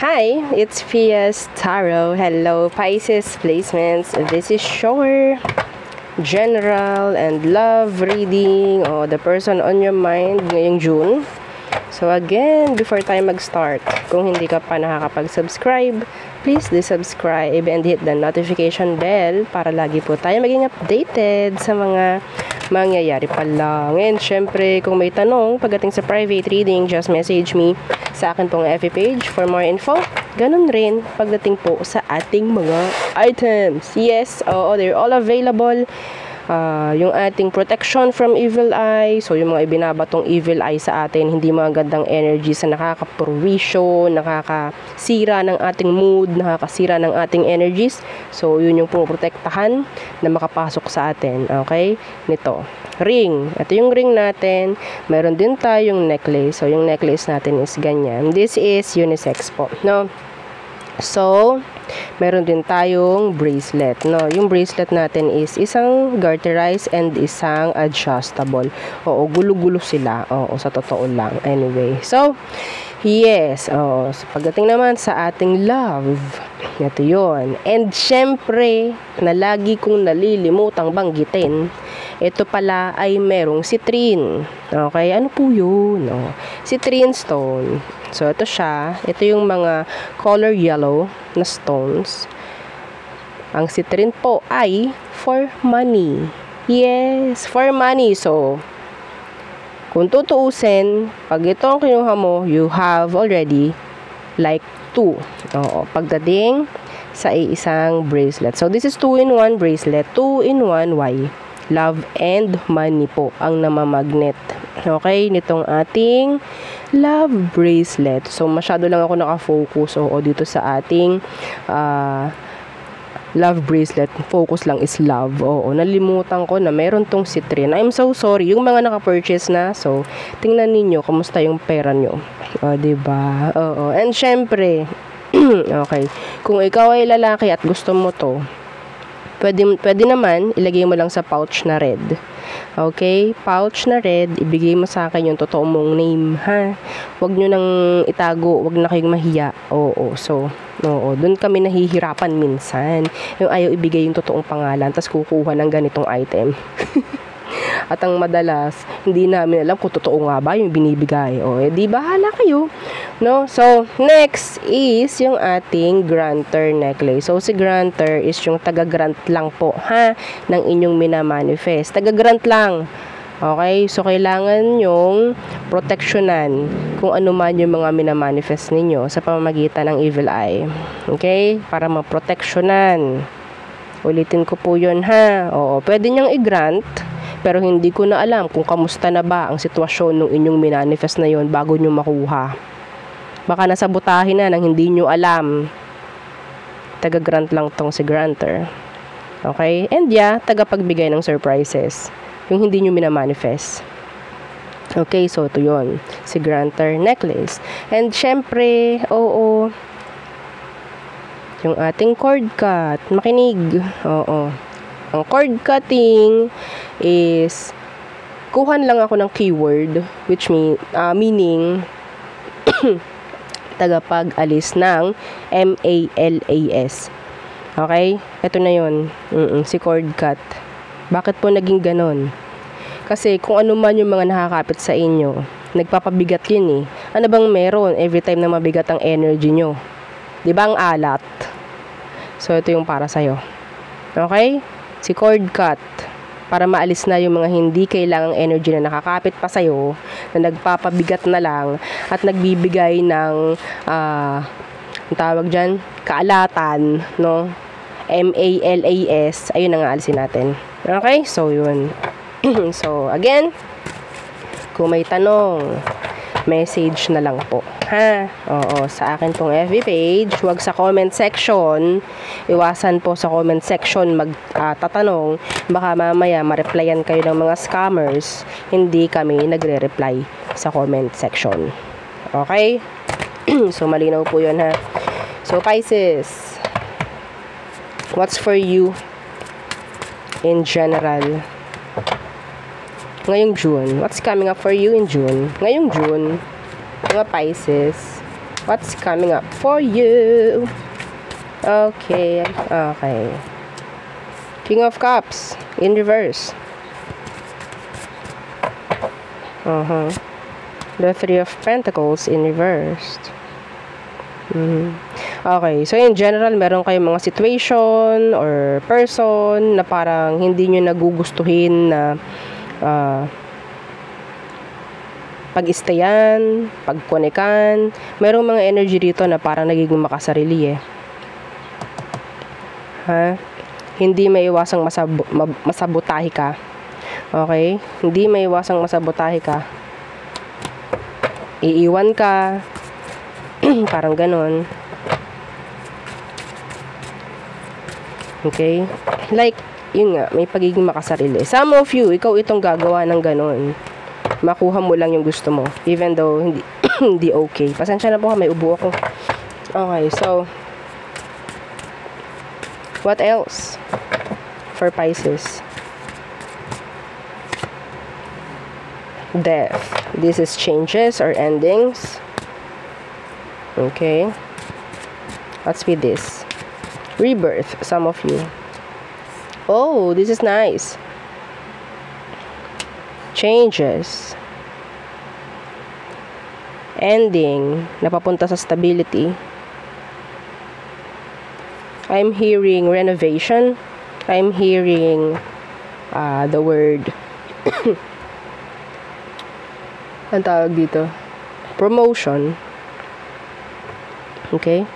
Hi, it's Pia's Tarot. Hello, Pisces placements. This is your general and love reading o the person on your mind ngayong June. So again, before tayo mag-start, kung hindi ka pa nakakapag-subscribe, please do subscribe and hit the notification bell para lagi po tayo maging updated sa mga mangyayari pa lang. And syempre, kung may tanong pagdating sa private reading, just message me sa akin pong FB page for more info. Ganun rin pagdating po sa ating mga items. Yes, they're all available. Yung ating protection from evil eye, so yung mga ibinabatong evil eye sa atin, hindi mga gandang energy sa nakakapurwisyo, nakakasira ng ating mood, nakakasira ng ating energies. So yun yung pumoprotektahan na makapasok sa atin. Okay? Nito, ring. Ito yung ring natin. Meron din tayong necklace. So yung necklace natin is ganyan. This is unisex po, no? So meron din tayong bracelet, no? Yung bracelet natin is isang garterized and isang adjustable. Oo, gulo-gulo sila. Oo, sa totoo lang. Anyway, so yes, so pagdating naman sa ating love, ito yun. And syempre, na lagi kong nalilimutang banggitin, ito pala ay merong citrine. Okay, ano po yun? No? Citrine stone. So, ito siya. Ito yung mga color yellow na stones. Ang citrine po ay for money. Yes, for money. So, kung tutuusin, pag ito ang kinuha mo, you have already like 2. Oo, pagdating sa isang bracelet. So, this is 2-in-1 bracelet. 2-in-1 why? Love and money po ang namamagnet. Okay, nitong ating love bracelet. So, masyado lang ako nakafocus dito sa ating love bracelet. Focus lang is love. Oo, nalimutan ko na meron tong citrine. I'm so sorry. Yung mga naka-purchase na, so, tingnan ninyo kumusta yung pera nyo. O, diba? Oo. And syempre, okay, kung ikaw ay lalaki at gusto mo to, pwede naman, ilagay mo lang sa pouch na red. Okay? Pouch na red, ibigay mo sa akin yung totoo mong name, ha? Huwag nyo nang itago, huwag na kayong mahiya. Oo, so, doon kami nahihirapan minsan. Yung ayaw ibigay yung totoong pangalan, tas kukuha ng ganitong item. At ang madalas, hindi namin alam kung totoo nga ba yung binibigay. O, di bahala kayo. No? So, next is yung ating granter necklace. So, si granter is yung taga-grant lang po, ha? Ng inyong minamanifest. Taga-grant lang. Okay? So, kailangan yung proteksyonan kung ano man yung mga minamanifest ninyo sa pamamagitan ng evil eye. Okay? Para maproteksyonan. Ulitin ko po yun, ha? Oo, pwede nyang i-grant. Pero hindi ko na alam kung kamusta na ba ang sitwasyon ng inyong minanifest na yon bago nyo makuha. Baka nasabotahin na nang hindi nyo alam. Taga-grant lang tong si granter. Okay? And yeah, tagapagbigay ng surprises. Yung hindi nyo minamanifest. Okay, so ito yun. Si granter necklace. And syempre, yung ating cord cut. Makinig. Oo. Ang cord cutting is kuhan lang ako ng keyword which meaning tagapag-alis ng MALAS. Okay? Ito na yun. Si cord cut. Bakit po naging ganon? Kasi kung ano man yung mga nakakapit sa inyo, nagpapabigat yun eh. Ano bang meron every time na mabigat ang energy nyo? Diba ang alat? So, ito yung para sa'yo. Okay? Si cord cut, para maalis na yung mga hindi kailangang energy na nakakapit pa sa'yo, na nagpapabigat na lang, at nagbibigay ng, ang tawag dyan, kaalatan, no? MALAS, ayun ang aalisin natin. Okay? So, yun. So, again, kung may tanong, message na lang po, ha? Oo, sa akin pong FB page, huwag sa comment section. Iwasan po sa comment section magtatanong. Baka mamaya ma-replyan kayo ng mga scammers. Hindi kami nagre-reply sa comment section. Okay? So, malinaw po yun, ha? So, Pisces, what's for you in general? Ngayong June. What's coming up for you in June? Ngayong June, mga Pisces, What's coming up for you? Okay. King of Cups in reverse. The Three of Pentacles in reversed. Okay, so in general, meron kayong mga situation or person na parang hindi nyo nagugustuhin na pag-istayan, pagkonekan. Merong mga energy dito na parang nagiging makasarili Hindi maiwasang masabotahe ka. Okay? Hindi maiwasang masabotahe ka. Iiwan ka. Parang ganon. Okay? Like, yun nga, may pagiging makasarili. Some of you, ikaw itong gagawa ng ganon. Makuha mo lang yung gusto mo. Even though, hindi, hindi okay. Pasensya na po, may ubo ako. Okay, so, what else for Pisces? Death. This is changes or endings. Okay. Let's read this. Rebirth, some of you. Oh, this is nice. Changes. Ending. Napapunta sa stability. I'm hearing renovation. I'm hearing the word ang tawag dito, promotion. Okay?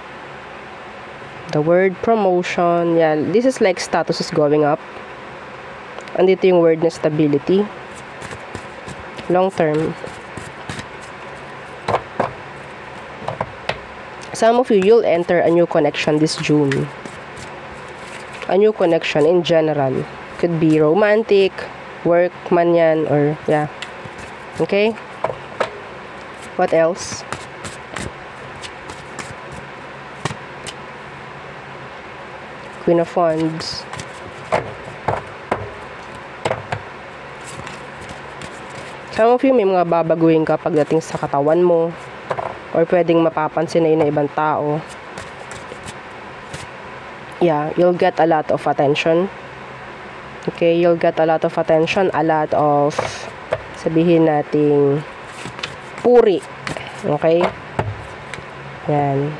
The word promotion. Yeah, this is like status is going up. Andito yung word na stability. Long term. Some of you, you'll enter a new connection this June. A new connection in general. Could be romantic, work man yan, or yeah. Okay? What else? Queen of Wands. Some of you, may mga babaguhin ka pagdating sa katawan mo. Or pwedeng mapapansin na yun ng ibang tao. Yeah, you'll get a lot of attention. Okay, you'll get a lot of attention. A lot of, sabihin nating, puri. Okay? Yan.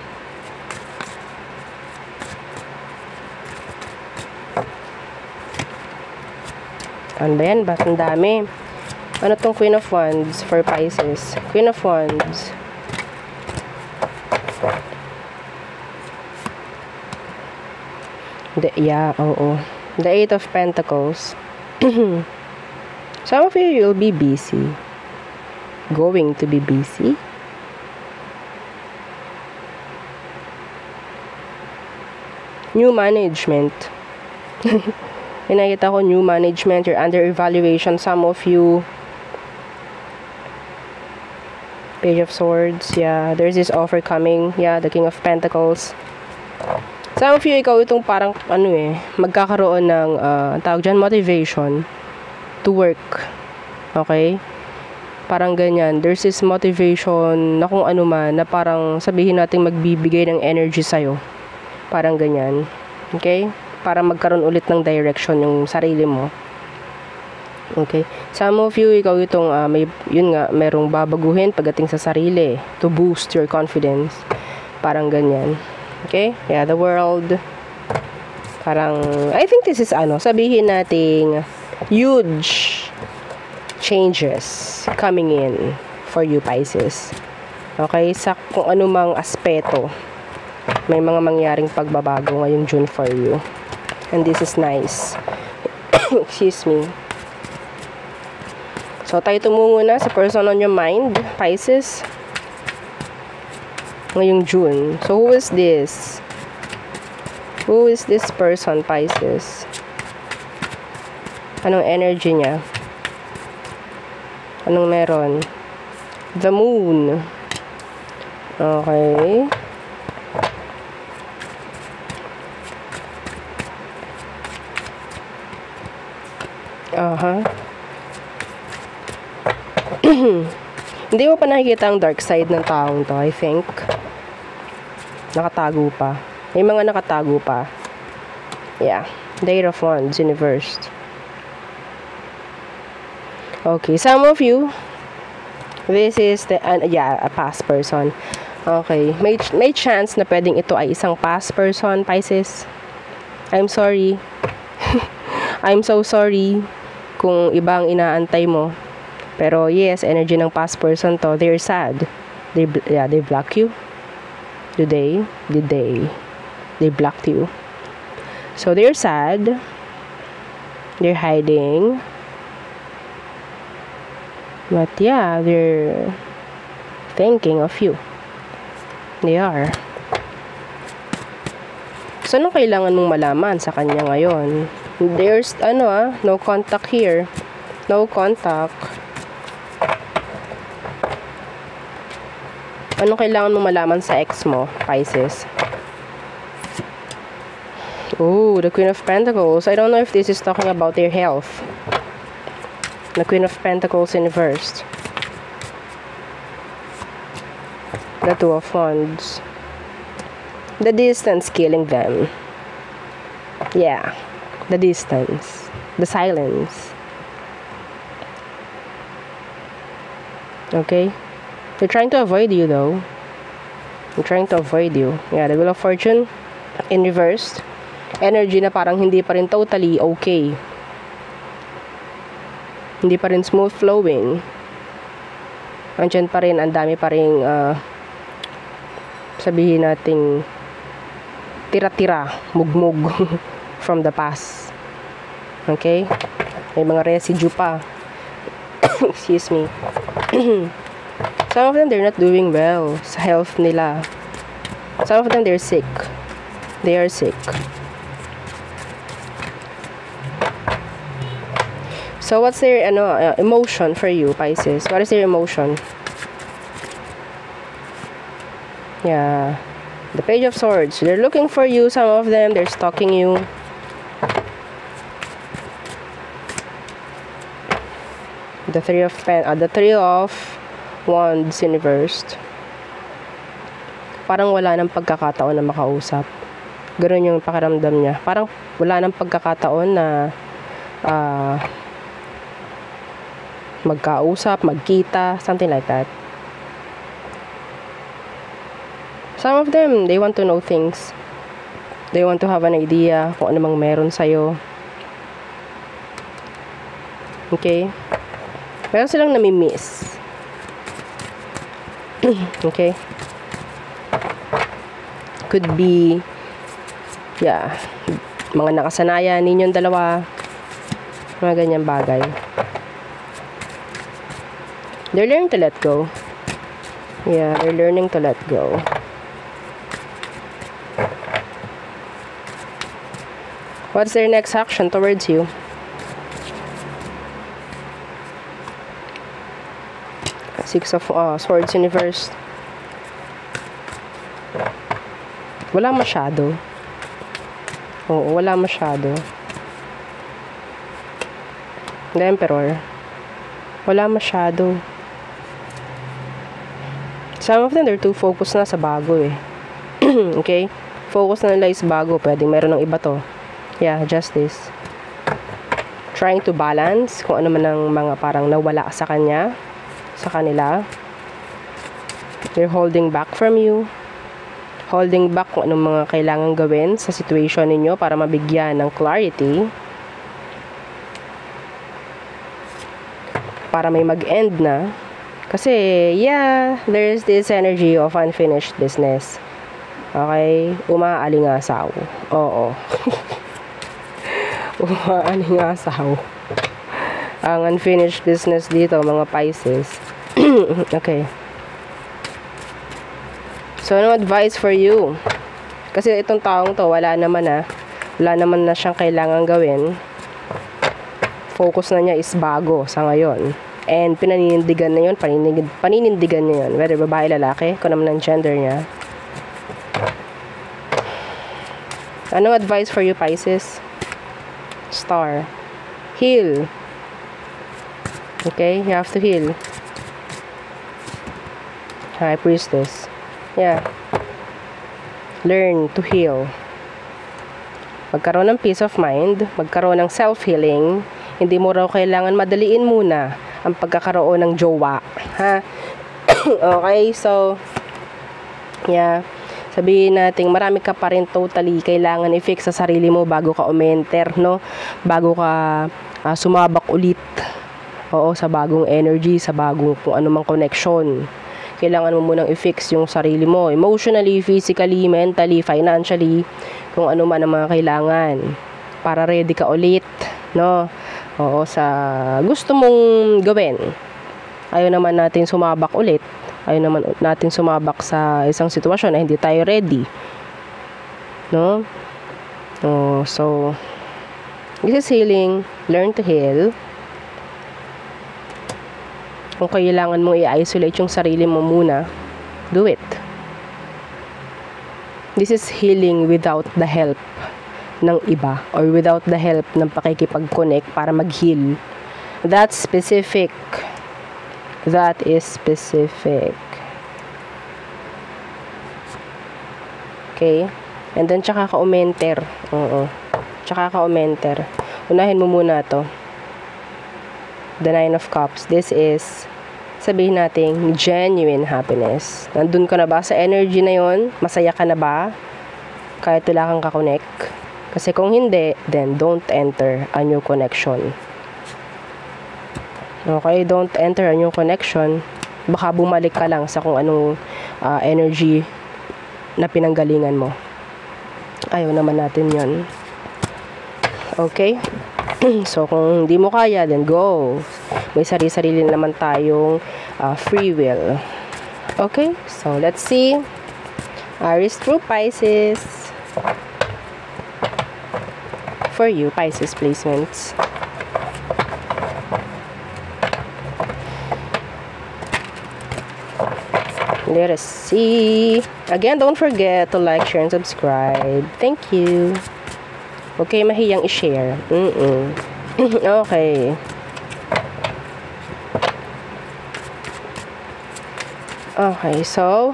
Ano ba yan? Ba't ang dami? Ano tong Queen of Wands for Pisces? Queen of Wands. Oo. The Eight of Pentacles. Some of you, you'll be busy. Going to be busy. New management. Nakita ko new management. You're under evaluation. Some of you. Page of Swords. Yeah, there's this offer coming. Yeah, the King of Pentacles. Some of you, ikaw itong parang, magkakaroon ng, tawag dyan, motivation to work. Okay? Parang ganyan. There's this motivation na kung ano man, na parang sabihin natin magbibigay ng energy sa'yo. Parang ganyan. Okay? Para magkaroon ulit ng direction yung sarili mo. Okay? Some of you, ikaw itong, merong babaguhin pagdating sa sarili to boost your confidence. Parang ganyan. Okay? Yeah, the world. Parang, I think this is sabihin nating huge changes coming in for you, Pisces. Okay? Sa kung anumang aspeto, may mga mangyaring pagbabago ngayong June for you. And this is nice. Excuse me. So, tayo tumungo na sa person on your mind, Pisces. Ngayong June. So, who is this? Who is this person, Pisces? Anong energy niya? Anong meron? The Moon. Okay. Hindi mo pa nakikita ang dark side ng taong to, I think. Nakatago pa. May mga nakatago pa. Yeah. Eight of Wands, Universe. Okay, some of you, this is the, a past person. Okay, may chance na pwedeng ito ay isang past person, Pisces. I'm sorry. I'm so sorry kung ibang inaantay mo. Pero yes, energy ng past person to. They're sad. They block you. Did they? They blocked you. So they're sad. They're hiding. But yeah, they're thinking of you. They are. So ano kailangan mong malaman sa kanya ngayon? There's no contact here. No contact. Ano kailangan mong malaman sa ex mo, Pisces? Oh, the Queen of Pentacles. I don't know if this is talking about their health. The Queen of Pentacles in reverse. The Two of Wands. The distance killing them. Yeah. The distance. The silence. Okay? They're trying to avoid you though. They're trying to avoid you. Yeah, the Wheel of Fortune in reverse. Energy na parang hindi pa rin totally okay. Hindi pa rin smooth flowing. Andyan pa rin, ang dami pa rin sabihin nating tira-tira, mugmug from the past. Okay? May mga residue pa. Excuse me. Some of them, they're not doing well sa health nila. Some of them, they're sick. They are sick. So, what's their emotion for you, Pisces? What is their emotion? Yeah. The Page of Swords. They're looking for you. Some of them, they're stalking you. The Three of Wands in reversed. Parang wala nang pagkakataon na makausap. Ganun yung pakiramdam niya. Parang wala nang pagkakataon na magkausap, magkita, something like that. Some of them, they want to know things. They want to have an idea kung ano mang meron sa'yo. Okay? Meron silang nami-miss. Okay? Could be, yeah, mga nakasanayan ninyong dalawa. Mga ganyang bagay. They're learning to let go. Yeah, they're learning to let go. What's their next action towards you? Six of Swords in reverse. Wala masyado. Oo, wala masyado. The Emperor. Wala masyado. Some of them, they're too focused na sa bago eh. Okay? Focus na nila is bago. Pwedeng meron ng iba to. Yeah, Justice. Trying to balance kung ano man ang mga parang nawala sa kanya, sa kanila. They're holding back from you. Holding back kung anong mga kailangan gawin sa situation ninyo para mabigyan ng clarity. Para may mag-end na. Kasi, yeah, there's this energy of unfinished business. Okay? Umaalingasaw. Oo. Umaalingasaw. Ang unfinished business dito, mga Pisces. Okay. So, ano advice for you? Kasi itong taong to, wala naman na siyang kailangan gawin. Focus na niya is bago sa ngayon. And paninindigan na yun, paninindigan niya yun. Whether babae, lalaki, kung naman ang gender niya. Anong advice for you, Pisces? Star. Heal. Okay, you have to heal. High Priestess. Yeah. learn to heal. Magkaroon ng peace of mind, magkaroon ng self-healing. Hindi mo raw kailangan madaliin muna ang pagkakaroon ng jowa. Ha? Okay, so, yeah. Sabihin natin, marami ka pa rin totally kailangan i-fix sa sarili mo bago ka umenter, no? Bago ka sumabak ulit. Oo, sa bagong energy, sa bagong kung anumang connection. Kailangan mo munang i-fix yung sarili mo. Emotionally, physically, mentally, financially, kung ano man ang mga kailangan. Para ready ka ulit, no? Oo, sa gusto mong gawin. Ayaw naman natin sumabak ulit. Ayaw naman natin sumabak sa isang sitwasyon na hindi tayo ready. No? So, this is healing. Learn to heal. Kung kailangan mong i-isolate yung sarili mo muna, do it. This is healing without the help ng iba or without the help ng pakikipag-connect para mag-heal. That's specific. That is specific. Okay? And then, tsaka ka umenter. Oo. Tsaka ka umenter. Unahin mo muna to. The Nine of Cups. This is, sabihin natin, genuine happiness. Nandun ka na ba sa energy na yon? Masaya ka na ba? Kahit wala kang kakonect? Kasi kung hindi, then don't enter a new connection. Okay, don't enter a new connection. Baka bumalik ka lang sa kung anong energy na pinanggalingan mo. Ayaw naman natin yon. Okay? So, kung hindi mo kaya, then go. May sarili-sarili naman tayong free will. Okay? So, let's see. Aries through Pisces. For you, Pisces placements. Let us see. Again, don't forget to like, share, and subscribe. Thank you. Okay, mahiyang i-share. Okay. Okay, so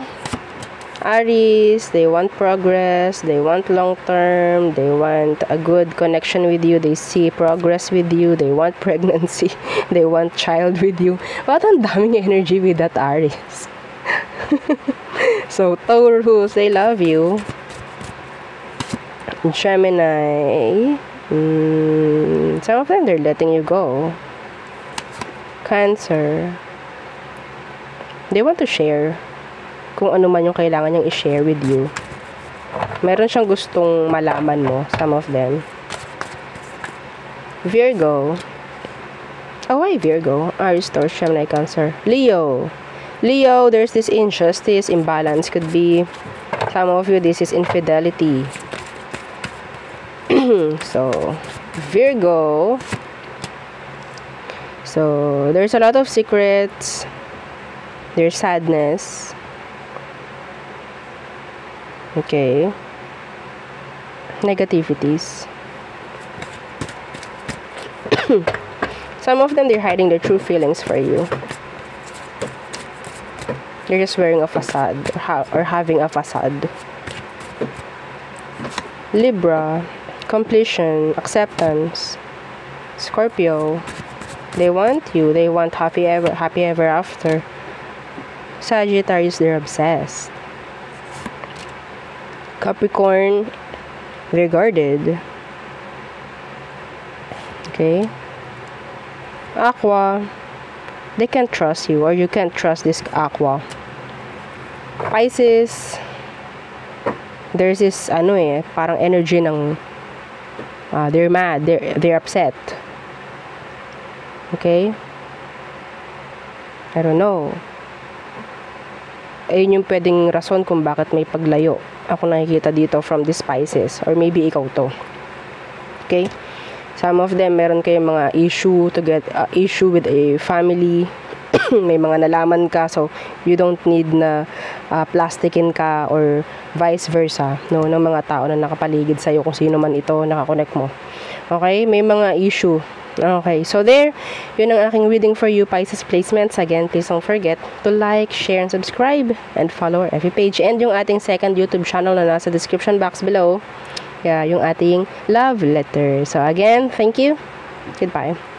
Aries, they want progress, they want long term, they want a good connection with you, they see progress with you, they want pregnancy, they want child with you. What ang daming energy with that Aries. So, Taurus, they love you. Gemini, some of them, they're letting you go. Cancer, they want to share kung ano man yung kailangan niyang i-share with you. Meron siyang gustong malaman mo, some of them. Virgo, why Virgo? Aries, Taurus, Gemini, Cancer. Leo, there's this injustice, imbalance. Could be, some of you, this is infidelity. So, Virgo. So, there's a lot of secrets. There's sadness. Okay. Negativities. Some of them, they're hiding their true feelings for you. They're just wearing a facade or having a facade. Libra, completion, acceptance. Scorpio, they want you. They want happy ever after. Sagittarius, they're obsessed. Capricorn, they're guarded. Okay. Aqua, they can't trust you, or you can't trust this Aqua. Pisces, there's this parang energy ng they're mad, they're upset. Okay? I don't know. Ayun yung pwedeng rason kung bakit may paglayo ako nakikita dito from this Pisces, or maybe ikaw to. Okay? Some of them, meron kayong mga issue with a family. May mga nalaman ka, so you don't need na plastikin ka or vice versa, no, ng mga tao na nakapaligid sa'yo, kung sino man ito nakakonect mo. Okay? May mga issue Okay, so there, yun ang aking reading for you, Pisces placements. Again, please don't forget to like, share, and subscribe, and follow our FB page, and yung ating second YouTube channel na nasa description box below. Yeah, yung ating love letter. So again, thank you. Goodbye.